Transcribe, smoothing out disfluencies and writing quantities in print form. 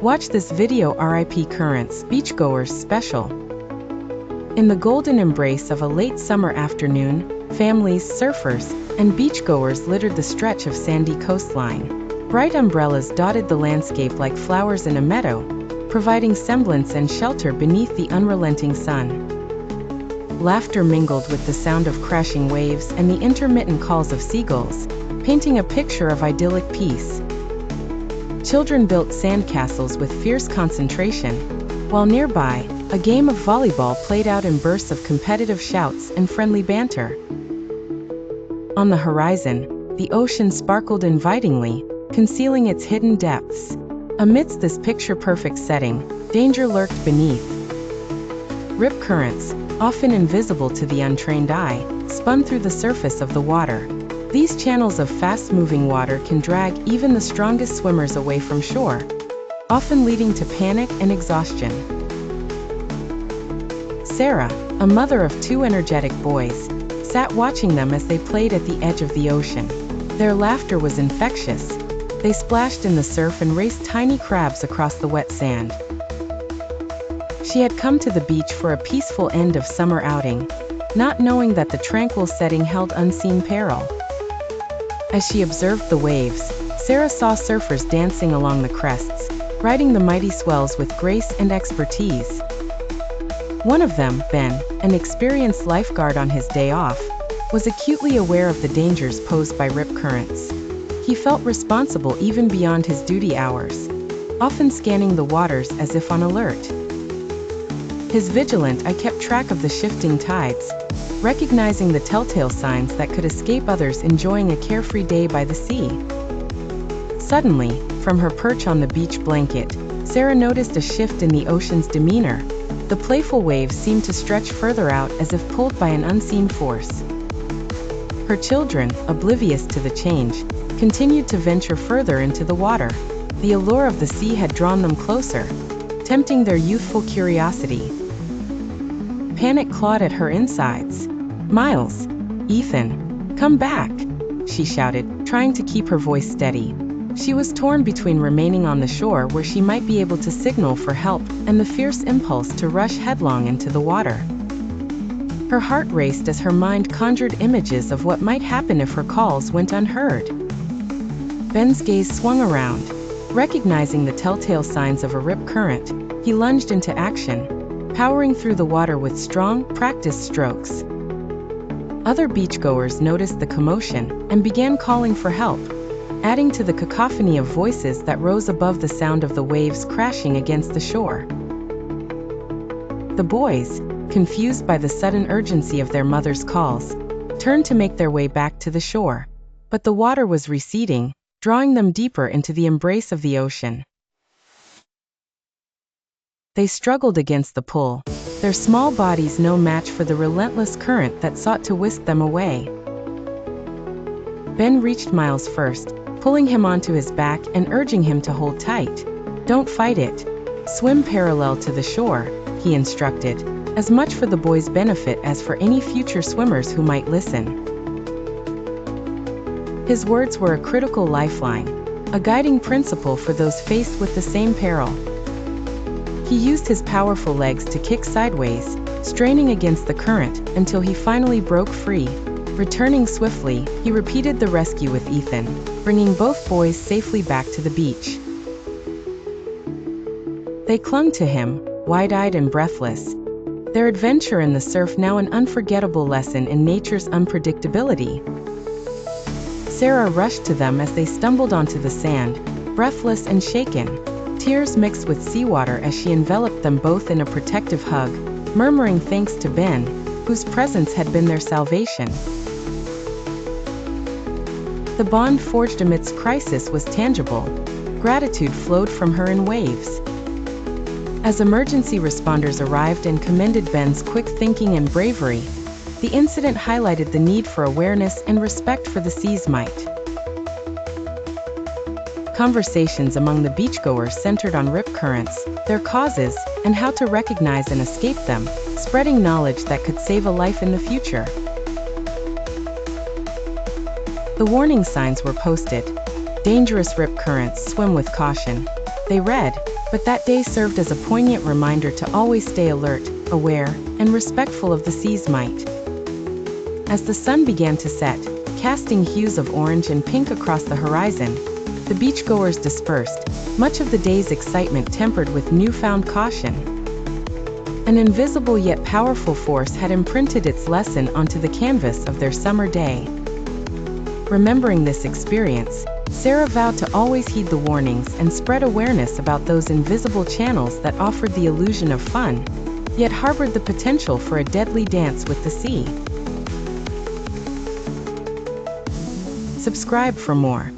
Watch this video RIP Currents Beachgoers Special. In the golden embrace of a late summer afternoon, families, surfers, and beachgoers littered the stretch of sandy coastline. Bright umbrellas dotted the landscape like flowers in a meadow, providing semblance and shelter beneath the unrelenting sun. Laughter mingled with the sound of crashing waves and the intermittent calls of seagulls, painting a picture of idyllic peace. Children built sandcastles with fierce concentration, while nearby, a game of volleyball played out in bursts of competitive shouts and friendly banter. On the horizon, the ocean sparkled invitingly, concealing its hidden depths. Amidst this picture-perfect setting, danger lurked beneath. Rip currents, often invisible to the untrained eye, spun through the surface of the water. These channels of fast-moving water can drag even the strongest swimmers away from shore, often leading to panic and exhaustion. Sarah, a mother of two energetic boys, sat watching them as they played at the edge of the ocean. Their laughter was infectious. They splashed in the surf and raced tiny crabs across the wet sand. She had come to the beach for a peaceful end of summer outing, not knowing that the tranquil setting held unseen peril. As she observed the waves, Sarah saw surfers dancing along the crests, riding the mighty swells with grace and expertise. One of them, Ben, an experienced lifeguard on his day off, was acutely aware of the dangers posed by rip currents. He felt responsible even beyond his duty hours, often scanning the waters as if on alert. His vigilant eye kept track of the shifting tides, recognizing the telltale signs that could escape others enjoying a carefree day by the sea. Suddenly, from her perch on the beach blanket, Sarah noticed a shift in the ocean's demeanor. The playful waves seemed to stretch further out as if pulled by an unseen force. Her children, oblivious to the change, continued to venture further into the water. The allure of the sea had drawn them closer, tempting their youthful curiosity. Panic clawed at her insides. "Miles! Ethan! Come back!" she shouted, trying to keep her voice steady. She was torn between remaining on the shore where she might be able to signal for help and the fierce impulse to rush headlong into the water. Her heart raced as her mind conjured images of what might happen if her calls went unheard. Ben's gaze swung around. Recognizing the telltale signs of a rip current, he lunged into action, powering through the water with strong, practiced strokes. Other beachgoers noticed the commotion and began calling for help, adding to the cacophony of voices that rose above the sound of the waves crashing against the shore. The boys, confused by the sudden urgency of their mother's calls, turned to make their way back to the shore, but the water was receding, drawing them deeper into the embrace of the ocean. They struggled against the pull, their small bodies no match for the relentless current that sought to whisk them away. Ben reached Miles first, pulling him onto his back and urging him to hold tight. "Don't fight it. Swim parallel to the shore," he instructed, as much for the boys' benefit as for any future swimmers who might listen. His words were a critical lifeline, a guiding principle for those faced with the same peril. He used his powerful legs to kick sideways, straining against the current until he finally broke free. Returning swiftly, he repeated the rescue with Ethan, bringing both boys safely back to the beach. They clung to him, wide-eyed and breathless, their adventure in the surf now an unforgettable lesson in nature's unpredictability. Sarah rushed to them as they stumbled onto the sand, breathless and shaken. Tears mixed with seawater as she enveloped them both in a protective hug, murmuring thanks to Ben, whose presence had been their salvation. The bond forged amidst crisis was tangible. Gratitude flowed from her in waves. As emergency responders arrived and commended Ben's quick thinking and bravery, the incident highlighted the need for awareness and respect for the sea's might. Conversations among the beachgoers centered on rip currents, their causes, and how to recognize and escape them, spreading knowledge that could save a life in the future. The warning signs were posted. Dangerous rip currents, swim with caution. they read, but that day served as a poignant reminder to always stay alert, aware, and respectful of the sea's might. As the sun began to set, casting hues of orange and pink across the horizon, the beachgoers dispersed, much of the day's excitement tempered with newfound caution. An invisible yet powerful force had imprinted its lesson onto the canvas of their summer day. Remembering this experience, Sarah vowed to always heed the warnings and spread awareness about those invisible channels that offered the illusion of fun, yet harbored the potential for a deadly dance with the sea. Subscribe for more.